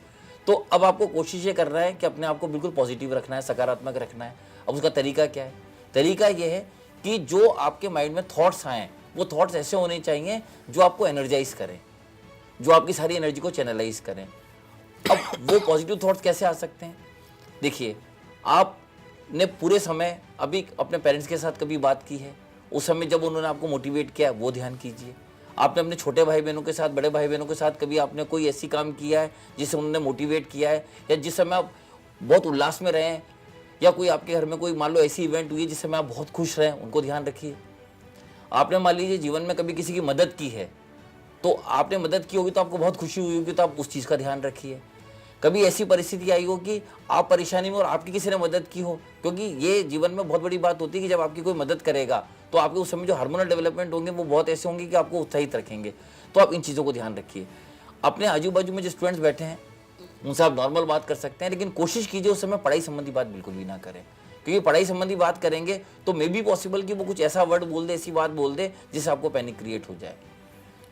तो अब आपको कोशिश ये करना है कि अपने आप को बिल्कुल पॉजिटिव रखना है, सकारात्मक रखना है। अब उसका तरीका क्या है? तरीका ये है कि जो आपके माइंड में थॉट्स आएँ, वो थॉट्स ऐसे होने चाहिए जो आपको एनर्जाइज करें, जो आपकी सारी एनर्जी को चैनलाइज करें। अब वो पॉजिटिव थॉट्स कैसे आ सकते हैं? देखिए, आपने पूरे समय अभी अपने पेरेंट्स के साथ कभी बात की है, उस समय जब उन्होंने आपको मोटिवेट किया, वो ध्यान कीजिए। आपने अपने छोटे भाई बहनों के साथ, बड़े भाई बहनों के साथ कभी आपने कोई ऐसी काम किया है जिससे उन्होंने मोटिवेट किया है, या जिस समय आप बहुत उल्लास में रहें, या कोई आपके घर में कोई मान लो ऐसी इवेंट हुई है जिस समय आप बहुत खुश रहें, उनको ध्यान रखिए। आपने मान लीजिए जीवन में कभी किसी की मदद की है, तो आपने मदद की होगी तो आपको बहुत खुशी हुई होगी, तो आप उस चीज़ का ध्यान रखिए। कभी ऐसी परिस्थिति आई हो कि आप परेशानी में और आपकी किसी ने मदद की हो, क्योंकि ये जीवन में बहुत बड़ी बात होती है कि जब आपकी कोई मदद करेगा तो आपके उस समय जो हार्मोनल डेवलपमेंट होंगे वो बहुत ऐसे होंगे कि आपको उत्साहित रखेंगे। तो आप इन चीज़ों को ध्यान रखिए। अपने आजू बाजू में जो स्टूडेंट्स बैठे हैं उनसे आप नॉर्मल बात कर सकते हैं, लेकिन कोशिश कीजिए उस समय पढ़ाई संबंधी बात बिल्कुल भी ना करें, क्योंकि पढ़ाई संबंधी बात करेंगे तो मे बी पॉसिबल कि वो कुछ ऐसा वर्ड बोल दे, ऐसी बात बोल दे जिससे आपको पैनिक क्रिएट हो जाए।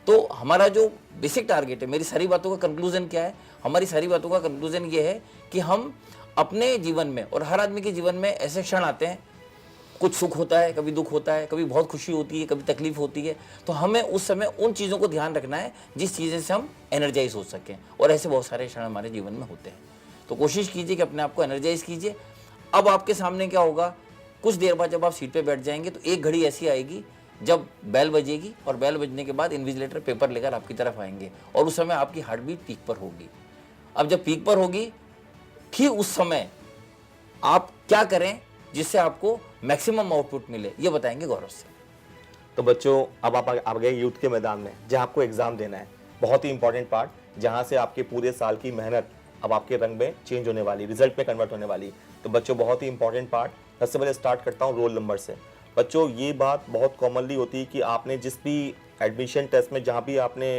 तो हमारा जो बेसिक टारगेट है, मेरी सारी बातों का कंक्लूजन क्या है, हमारी सारी बातों का कंक्लूजन ये है कि हम अपने जीवन में, और हर आदमी के जीवन में ऐसे क्षण आते हैं, कुछ सुख होता है, कभी दुख होता है, कभी बहुत खुशी होती है, कभी तकलीफ होती है, तो हमें उस समय उन चीज़ों को ध्यान रखना है जिस चीज़ें से हम एनर्जाइज हो सकें, और ऐसे बहुत सारे क्षण हमारे जीवन में होते हैं। तो कोशिश कीजिए कि अपने आप को एनर्जाइज कीजिए। अब आपके सामने क्या होगा, कुछ देर बाद जब आप सीट पे बैठ जाएंगे तो एक घड़ी ऐसी आएगी जब बेल बजेगी, और बेल बजने के बाद इन्विजिलेटर पेपर लेकर आपकी तरफ आएंगे, और उस समय आपकी हार्ट बीट पीक पर होगी। अब जब पीक पर होगी, ठीक उस समय आप क्या करें जिससे आपको मैक्सिमम आउटपुट मिले, ये बताएंगे गौरव से। तो बच्चों, अब आप आ गए यूथ के मैदान में, जहां आपको एग्जाम देना है। बहुत ही इंपॉर्टेंट पार्ट, जहां से आपके पूरे साल की मेहनत अब आपके रंग में चेंज होने वाली, रिजल्ट में कन्वर्ट होने वाली। तो बच्चों, बहुत ही इंपॉर्टेंट पार्ट, सबसे पहले स्टार्ट करता हूँ रोल नंबर से। बच्चों, ये बात बहुत कॉमनली होती है कि आपने जिस भी एडमिशन टेस्ट में, जहाँ भी आपने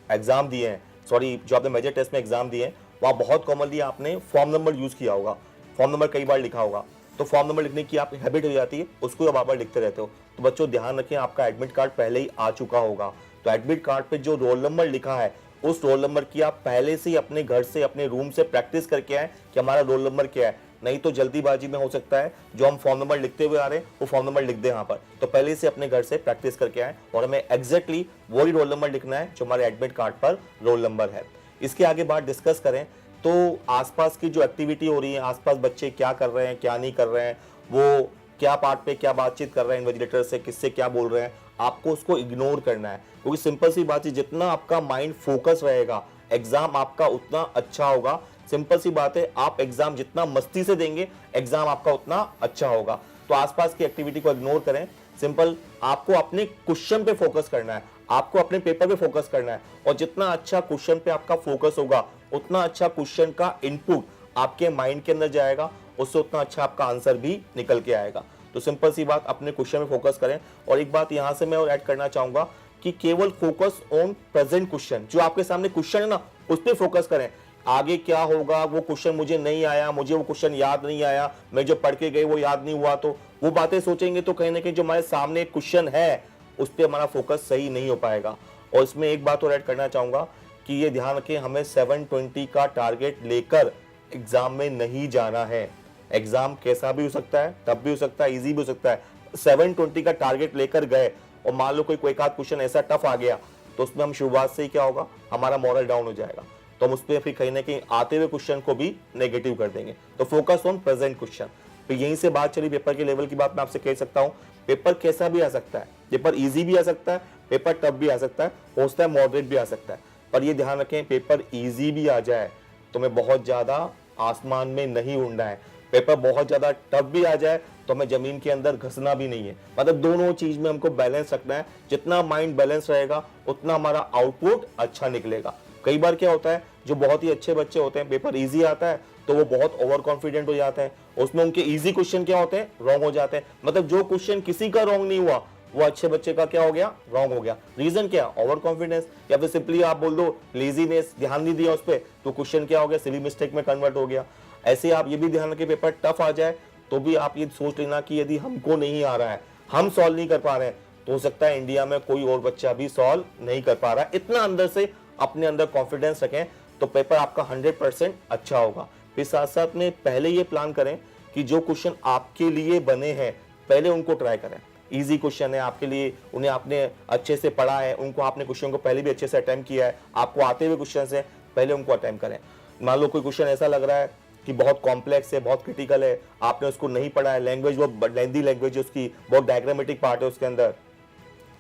एग्जाम दिए हैं, सॉरी, जो आपने मेजर टेस्ट में एग्जाम दिए हैं, वहाँ बहुत कॉमनली आपने फॉर्म नंबर यूज़ किया होगा, फॉर्म नंबर कई बार लिखा होगा। तो फॉर्म नंबर लिखने की आप हैबिट हो जाती है, उसको आप बार लिखते रहते हो। तो बच्चों, ध्यान रखें, आपका एडमिट कार्ड पहले ही आ चुका होगा, तो एडमिट कार्ड पे जो रोल नंबर लिखा है, उस रोल नंबर की आप पहले से ही अपने घर से, अपने रूम से प्रैक्टिस करके आए कि हमारा रोल नंबर क्या है। नहीं तो जल्दीबाजी में हो सकता है जो हम फॉर्म नंबर लिखते हुए आ रहे हैं वो फॉर्म नंबर लिख दें यहाँ पर। तो पहले से अपने घर से प्रैक्टिस करके आए, और हमें एग्जैक्टली वही रोल नंबर लिखना है जो हमारे एडमिट कार्ड पर रोल नंबर है। इसके आगे बात डिस्कस करें तो आसपास की जो एक्टिविटी हो रही है, आसपास बच्चे क्या कर रहे हैं, क्या नहीं कर रहे हैं, वो क्या पार्ट पे क्या बातचीत कर रहे हैं इन्विजिलेटर से, किससे क्या बोल रहे हैं, आपको उसको इग्नोर करना है। क्योंकि सिंपल सी बात है, जितना आपका माइंड फोकस रहेगा, एग्जाम आपका उतना अच्छा होगा। सिंपल सी बात है, आप एग्जाम जितना मस्ती से देंगे, एग्जाम आपका उतना अच्छा होगा। तो आसपास की एक्टिविटी को इग्नोर करें। सिंपल, आपको अपने क्वेश्चन पे फोकस करना है, आपको अपने पेपर पे फोकस करना है, और जितना अच्छा क्वेश्चन पे आपका फोकस होगा, उतना अच्छा क्वेश्चन का इनपुट आपके माइंड के अंदर जाएगा, उससे उतना अच्छा आपका आंसर भी निकल के आएगा। तो सिंपल सी बात, अपने क्वेश्चन में फोकस करें। और एक बात यहां से मैं और ऐड करना चाहूंगा कि केवल फोकस ऑन प्रेजेंट क्वेश्चन, जो आपके सामने क्वेश्चन है ना, उस पर फोकस करें। आगे क्या होगा वो क्वेश्चन मुझे नहीं आया, मुझे वो क्वेश्चन याद नहीं आया, मैं जो पढ़ के गए वो याद नहीं हुआ, तो वो बातें सोचेंगे तो कहीं ना कहीं जो हमारे सामने क्वेश्चन है उस पर हमारा फोकस सही नहीं हो पाएगा। और इसमें एक बात और ऐड करना चाहूंगा कि ये ध्यान रखें, हमें 720 का टारगेट लेकर एग्जाम में नहीं जाना है। एग्जाम कैसा भी हो सकता है, टफ भी हो सकता है, इजी भी हो सकता है। 720 का टारगेट लेकर गए और मान लो कोई एक आध क्वेश्चन ऐसा टफ आ गया, तो उसमें हम शुरुआत से ही क्या होगा, हमारा मॉरल डाउन हो जाएगा, तो हम उस पर फिर कहीं ना कहीं आते हुए क्वेश्चन को भी नेगेटिव कर देंगे। तो फोकस ऑन प्रेजेंट क्वेश्चन। तो यहीं से बात चली पेपर के लेवल की बात, मैं आपसे कह सकता हूँ पेपर कैसा भी आ सकता है, पेपर इजी भी आ सकता है, पेपर टफ भी आ सकता है, हो सकता है मॉडरेट भी आ सकता है। पर ये ध्यान रखें, पेपर इजी भी आ जाए तो हमें बहुत ज्यादा आसमान में नहीं उड़ना है, पेपर बहुत ज्यादा टफ भी आ जाए तो हमें जमीन के अंदर घसना भी नहीं है। मतलब दोनों चीज में हमको बैलेंस रखना है। जितना माइंड बैलेंस रहेगा उतना हमारा आउटपुट अच्छा निकलेगा। कई बार क्या होता है, जो बहुत ही अच्छे बच्चे होते हैं, पेपर इजी आता है तो वो बहुत ओवर कॉन्फिडेंट हो जाते हैं, उसमें उनके इजी क्वेश्चन क्या होते हैं, रॉन्ग हो जाते हैं। मतलब जो क्वेश्चन किसी का रॉन्ग नहीं हुआ वो अच्छे बच्चे का क्या हो गया, रॉन्ग हो गया। रीजन क्या, ओवर कॉन्फिडेंस, या फिर सिंपली आप बोल दो लेजीनेस, ध्यान नहीं दिया उस पर, तो क्वेश्चन क्या हो गया, सिली मिस्टेक में कन्वर्ट हो गया। ऐसे आप ये भी ध्यान रखें, पेपर टफ आ जाए तो भी आप ये सोच लेना कि यदि हमको नहीं आ रहा है, हम सॉल्व नहीं कर पा रहे हैं, तो हो सकता है इंडिया में कोई और बच्चा भी सॉल्व नहीं कर पा रहा है। इतना अंदर से अपने अंदर कॉन्फिडेंस रखें तो पेपर आपका 100% अच्छा होगा। फिर साथ साथ में पहले ये प्लान करें कि जो क्वेश्चन आपके लिए बने हैं पहले उनको ट्राई करें। इजी क्वेश्चन है आपके लिए, उन्हें आपने अच्छे से पढ़ा है, उनको आपने क्वेश्चन को पहले भी अच्छे से अटेम्प्ट किया है, आपको आते हुए क्वेश्चन से पहले उनको अटेम्प्ट करें। मान लो कोई क्वेश्चन ऐसा लग रहा है कि बहुत कॉम्प्लेक्स है, बहुत क्रिटिकल है, आपने उसको नहीं पढ़ा है, लैंग्वेज वो लेंथी लैंग्वेज है उसकी, बहुत डायग्रामेटिक पार्ट है उसके अंदर,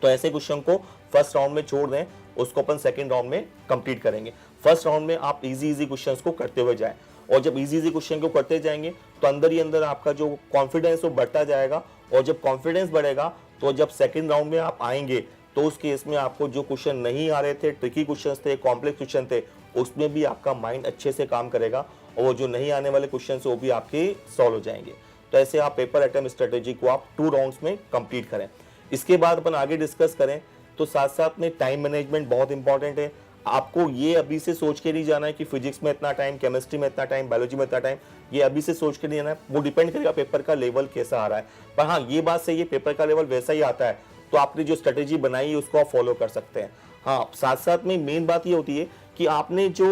तो ऐसे क्वेश्चन को फर्स्ट राउंड में छोड़ दें, उसको अपन सेकंड राउंड में कंप्लीट करेंगे। फर्स्ट राउंड में आप इजी क्वेश्चंस को करते हुए जाएं, और जब इजी क्वेश्चन को करते जाएंगे तो अंदर ही अंदर आपका जो कॉन्फिडेंस वो बढ़ता जाएगा, और जब कॉन्फिडेंस बढ़ेगा तो जब सेकंड राउंड में आप आएंगे तो उस केस में आपको जो क्वेश्चन नहीं आ रहे थे, ट्रिकी क्वेश्चंस थे, कॉम्प्लेक्स क्वेश्चन थे, उसमें भी आपका माइंड अच्छे से काम करेगा और वो जो नहीं आने वाले क्वेश्चन वो भी आपके सॉल्व हो जाएंगे। तो ऐसे आप पेपर अटेम्प्ट स्ट्रेटेजी को आप 2 राउंड्स में कंप्लीट करें। इसके बाद अपन आगे डिस्कस करें तो साथ साथ में टाइम मैनेजमेंट बहुत इंपॉर्टेंट है। आपको ये अभी से सोच के नहीं जाना है कि फिजिक्स में इतना टाइम, केमिस्ट्री में इतना टाइम, बायोलॉजी में इतना टाइम, ये अभी से सोच के नहीं जाना है। वो डिपेंड करेगा पेपर का लेवल कैसा आ रहा है। पर हाँ, ये बात सही है, पेपर का लेवल वैसा ही आता है तो आपने जो स्ट्रेटेजी बनाई है उसको आप फॉलो कर सकते हैं। हाँ, साथ साथ में मेन बात ये होती है कि आपने जो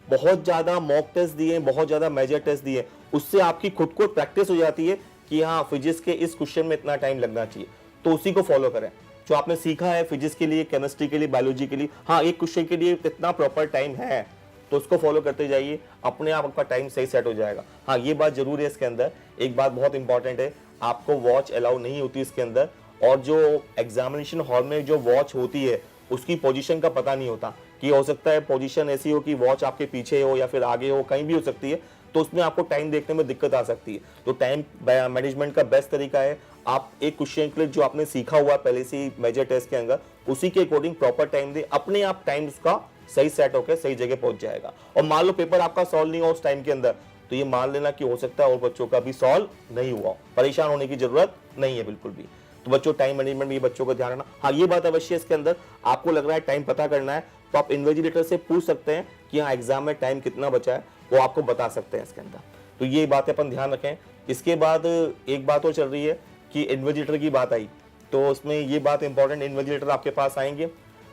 बहुत ज़्यादा मॉक टेस्ट दिए, बहुत ज़्यादा मेजर टेस्ट दिए, उससे आपकी खुद को प्रैक्टिस हो जाती है कि हाँ, फिजिक्स के इस क्वेश्चन में इतना टाइम लगना चाहिए, तो उसी को फॉलो करें। जो आपने सीखा है फिजिक्स के लिए, केमिस्ट्री के लिए, बायोलॉजी के लिए, हाँ, एक क्वेश्चन के लिए कितना प्रॉपर टाइम है तो उसको फॉलो करते जाइए, अपने आप आपका टाइम सही सेट हो जाएगा। हाँ, ये बात जरूर है। इसके अंदर एक बात बहुत इंपॉर्टेंट है, आपको वॉच अलाउ नहीं होती इसके अंदर, और जो एग्जामिनेशन हॉल में जो वॉच होती है उसकी पोजीशन का पता नहीं होता कि हो सकता है पोजीशन ऐसी हो कि वॉच आपके पीछे हो या फिर आगे हो, कहीं भी हो सकती है, तो उसमें आपको टाइम देखने में दिक्कत आ सकती है। तो टाइम मैनेजमेंट का बेस्ट तरीका है, आप एक क्वेश्चन के लिए जो आपने सीखा हुआ पहले से मेजर टेस्ट के अंदर, उसी के अकॉर्डिंग प्रॉपर टाइम दे, अपने आप टाइम उसका सही सेट होकर सही जगह पहुंच जाएगा। और मान लो पेपर आपका सॉल्व नहीं हो उस टाइम के अंदर, तो ये मान लेना कि हो सकता है और बच्चों का भी सॉल्व नहीं हुआ, परेशान होने की जरूरत नहीं है बिल्कुल भी। तो बच्चों, टाइम मैनेजमेंट में बच्चों को ध्यान रखना। हाँ, ये बात अवश्य इसके अंदर आपको लग रहा है टाइम पता करना है तो आप इन्विजिलेटर से पूछ सकते हैं कि हाँ, एग्जाम में टाइम कितना बचा है, वो आपको बता सकते हैं इसके अंदर। तो ये बातें अपन ध्यान रखें। इसके बाद एक बात और चल रही है कि इन्विजिलेटर की बात आई, तो उसमें ये बात इंपॉर्टेंट, इन्विजिलेटर आपके पास आएंगे,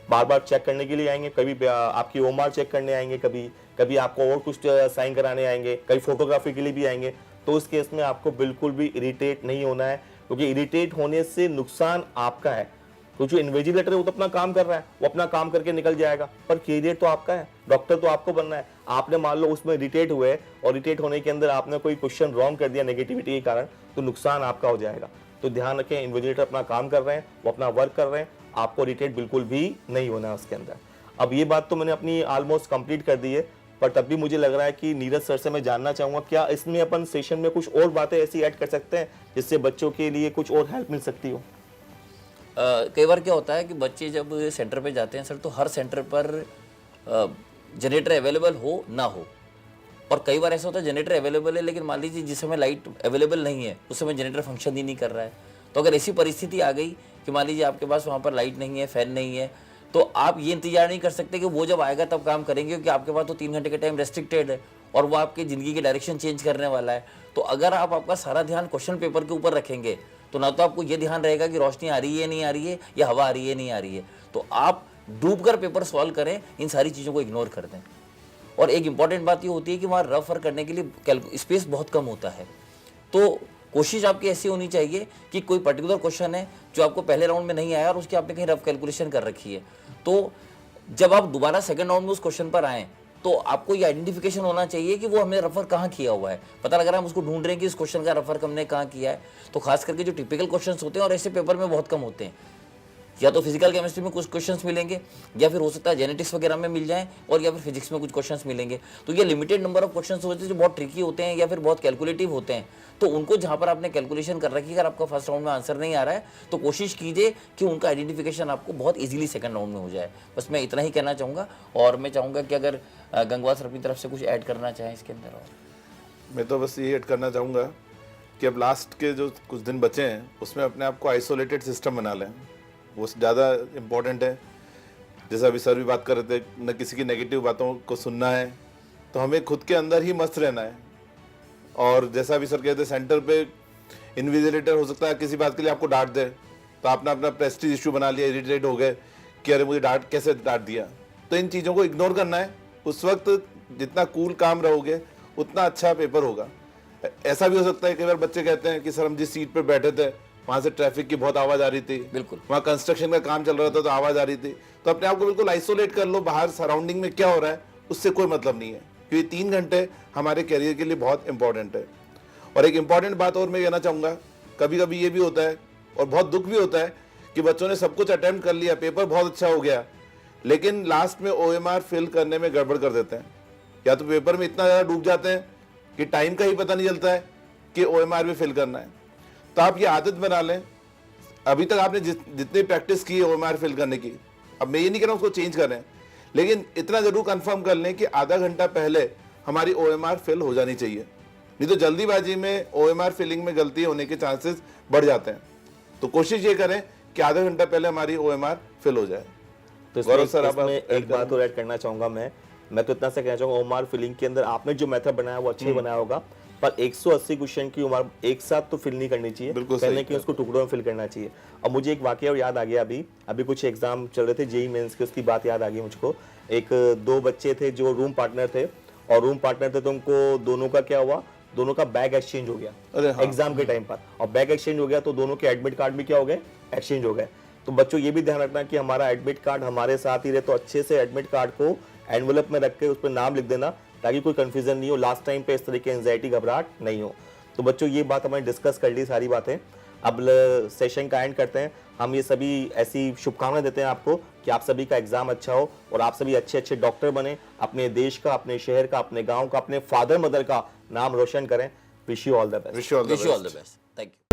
बार बार चेक करने के लिए आएंगे, कभी आपकी ओमार चेक करने आएंगे, कभी आपको और कुछ साइन कराने आएंगे, कभी फोटोग्राफी के लिए भी आएंगे। तो उस केस में आपको बिल्कुल भी इरिटेट नहीं होना है, क्योंकि इरिटेट होने से नुकसान आपका है। तो जो इन्विजिलेटर है वो तो अपना काम कर रहा है, वो अपना काम करके निकल जाएगा, पर कैरियर तो आपका है, डॉक्टर तो आपको बनना है। आपने मान लो उसमें इरिटेट हुए और इरिटेट होने के अंदर आपने कोई क्वेश्चन रॉन्ग कर दिया नेगेटिविटी के कारण, तो नुकसान आपका हो जाएगा। तो ध्यान रखें, इन्विजिलेटर अपना काम कर रहे हैं, वो अपना वर्क कर रहे हैं, आपको इरिटेट बिल्कुल भी नहीं होना है उसके अंदर। अब ये बात तो मैंने अपनी ऑलमोस्ट कंप्लीट कर दी है, पर तब भी मुझे लग रहा है कि नीरज सर से मैं जानना चाहूंगा, क्या इसमें अपन सेशन में कुछ और बातें ऐसी ऐड कर सकते हैं जिससे बच्चों के लिए कुछ और हेल्प मिल सकती हो? कई बार क्या होता है कि बच्चे जब सेंटर पे जाते हैं सर, तो हर सेंटर पर जनरेटर अवेलेबल हो ना हो, और कई बार ऐसा होता है जनरेटर अवेलेबल है लेकिन मान लीजिए जिस समय लाइट अवेलेबल नहीं है उस समय जनरेटर फंक्शन ही नहीं कर रहा है। तो अगर ऐसी परिस्थिति आ गई कि मान लीजिए आपके पास वहाँ पर लाइट नहीं है, फैन नहीं है, तो आप ये इंतजार नहीं कर सकते कि वो जब आएगा तब काम करेंगे, क्योंकि आपके पास तो 3 घंटे का टाइम रेस्ट्रिक्टेड है और वो आपकी ज़िंदगी की डायरेक्शन चेंज करने वाला है। तो अगर आप आपका सारा ध्यान क्वेश्चन पेपर के ऊपर रखेंगे तो ना तो आपको ये ध्यान रहेगा कि रोशनी आ रही है नहीं आ रही है, या हवा आ रही है नहीं आ रही है, तो आप डूबकर पेपर सॉल्व करें, इन सारी चीज़ों को इग्नोर कर दें। और एक इंपॉर्टेंट बात ये होती है कि वहाँ रफ वर्क करने के लिए स्पेस बहुत कम होता है, तो कोशिश आपकी ऐसी होनी चाहिए कि कोई पर्टिकुलर क्वेश्चन है जो आपको पहले राउंड में नहीं आया और उसकी आपने कहीं रफ कैलकुलेशन कर रखी है, तो जब आप दोबारा सेकंड राउंड में उस क्वेश्चन पर आएँ तो आपको ये आइडेंटिफिकेशन होना चाहिए कि वो हमने रफर कहाँ किया हुआ है। पता लग रहा है हम उसको ढूंढ रहे हैं कि इस क्वेश्चन का रफर हमने कहाँ किया है। तो खास करके जो टिपिकल क्वेश्चंस होते हैं और ऐसे पेपर में बहुत कम होते हैं, या तो फिजिकल केमिस्ट्री में कुछ क्वेश्चंस मिलेंगे, या फिर हो सकता है जेनेटिक्स वगैरह में मिल जाएं, और या फिर फिजिक्स में कुछ क्वेश्चंस मिलेंगे। तो ये लिमिटेड नंबर ऑफ क्वेश्चंस होते हैं जो बहुत ट्रिकी होते हैं या फिर बहुत कैलकुलेटिव होते हैं। तो उनको जहाँ पर आपने कैलकुलेशन कर रखी है, अगर आपका फर्स्ट राउंड में आंसर नहीं आ रहा है तो कोशिश कीजिए कि उनका आइडेंटिफिकेशन आपको बहुत ईजिली सेकंड राउंड में हो जाए। बस मैं इतना ही कहना चाहूँगा, और मैं चाहूँगा कि अगर गंगवा सर अपनी तरफ से कुछ ऐड करना चाहें इसके अंदर। और मैं तो बस ये ऐड करना चाहूँगा कि अब लास्ट के जो कुछ दिन बचे हैं उसमें अपने आप को आइसोलेटेड सिस्टम बना लें, वो ज़्यादा इम्पोर्टेंट है। जैसा अभी सर भी बात कर रहे थे, न किसी की नेगेटिव बातों को सुनना है, तो हमें खुद के अंदर ही मस्त रहना है। और जैसा अभी सर कहते हैं, सेंटर पे इन्विजिलेटर हो सकता है किसी बात के लिए आपको डांट दे, तो आपने अपना प्रेस्टीज इशू बना लिया, इरिटेट हो गए कि अरे मुझे कैसे डांट दिया। तो इन चीज़ों को इग्नोर करना है। उस वक्त जितना कूल काम रहोगे उतना अच्छा पेपर होगा। ऐसा भी हो सकता है कई बार बच्चे कहते हैं कि सर हम जिस सीट पर बैठे थे वहाँ से ट्रैफिक की बहुत आवाज़ आ रही थी, बिल्कुल वहाँ कंस्ट्रक्शन का काम चल रहा था तो आवाज़ आ रही थी। तो अपने आप को बिल्कुल आइसोलेट कर लो, बाहर सराउंडिंग में क्या हो रहा है उससे कोई मतलब नहीं है, क्योंकि 3 घंटे हमारे कैरियर के लिए बहुत इंपॉर्टेंट है। और एक इंपॉर्टेंट बात और मैं कहना चाहूँगा, कभी कभी ये भी होता है और बहुत दुख भी होता है कि बच्चों ने सब कुछ अटेम्प्ट कर लिया, पेपर बहुत अच्छा हो गया, लेकिन लास्ट में OMR फिल करने में गड़बड़ कर देते हैं, या तो पेपर में इतना ज़्यादा डूब जाते हैं कि टाइम का ही पता नहीं चलता है कि OMR भी फिल करना है। तो आप ये आदत बना लें, अभी तक आपने जितनी प्रैक्टिस की है OMR फिल करने की, अब मैं ये नहीं कह रहा हूं उसको चेंज करें, लेकिन इतना जरूर कंफर्म कर लें कि आधा घंटा पहले हमारी OMR फिल हो जानी चाहिए, नहीं तो जल्दीबाजी में OMR फिलिंग में गलती होने के चांसेस बढ़ जाते हैं। तो कोशिश ये करें कि आधा घंटा पहले हमारी OMR फिल हो जाए। तो इसमें, गौरव सर, आप इसमें ऐड एक बात और ऐड करना चाहूंगा मैं तो इतना सा कहना चाहूंगा, OMR फिलिंग के अंदर आपने जो मेथड बनाया वो अच्छा ही बनाया होगा, पर 180 क्वेश्चन की OMR एक साथ तो फिल नहीं करनी चाहिए, बिल्कुल सही पहले कि उसको टुकड़ों में फिल करना चाहिए। अब मुझे एक वाकया और याद आ गया, अभी कुछ एग्जाम चल रहे थे जेईई मेंस के, उसकी बात याद आ गई मुझको। एक दो बच्चे थे जो रूम पार्टनर थे, और रूम पार्टनर थे तो उनको दोनों का क्या हुआ, दोनों का बैग एक्सचेंज हो अरे गया हाँ। एग्जाम के टाइम पर, और बैग एक्सचेंज हो गया तो दोनों के एडमिट कार्ड भी क्या हो गए, एक्सचेंज हो गए। तो बच्चों ये भी ध्यान रखना कि हमारा एडमिट कार्ड हमारे साथ ही रहे, तो अच्छे से एडमिट कार्ड को एनवलप में रख के उस पर नाम लिख देना, ताकि कोई कंफ्यूजन नहीं हो, लास्ट टाइम पे इस तरह की एंजाइटी घबराहट नहीं हो। तो बच्चों ये बात हमने डिस्कस कर ली सारी बातें, अब सेशन का एंड करते हैं। हम ये सभी ऐसी शुभकामनाएं देते हैं आपको कि आप सभी का एग्जाम अच्छा हो और आप सभी अच्छे अच्छे डॉक्टर बने, अपने देश का, अपने शहर का, अपने गांव का, अपने फादर मदर का नाम रोशन करें। Wish you all the best. Wish you all the wish you all the best. Best. Thank you.